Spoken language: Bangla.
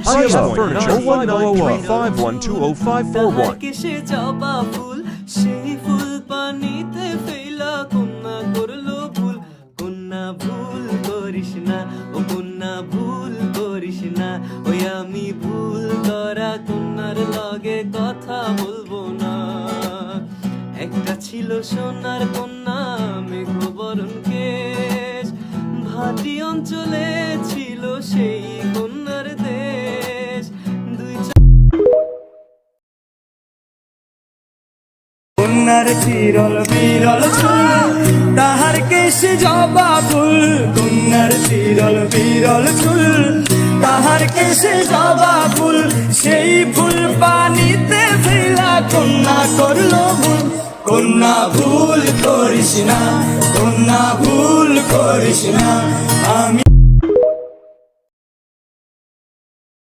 Hiya Furniture 1935120541. কিসে জবা ফুল সেই ফুল পানিতে ফেলা কন্যা করলো ভুল কন্যা ভুল করিস না ও কন্যা ভুল করিস না ওই আমি ভুল করা কন্যার লগে কথা বলবো না একটা ছিল সোনার কন্যা মেঘবরণ কেশ ভাটি অঞ্চলে ছিল সেই কন্যার দেশ কন্যার চিরল বিরল চুল তাহার কেশে জবা ফুল কন্যার চিরল বিরল চুল তাহার কেশে জবা ফুল সেই ফুল পানিতে ফেলা কন্যা করলো ভুল কন্যা ভুল করিস না কন্যা ভুল করিস না আমি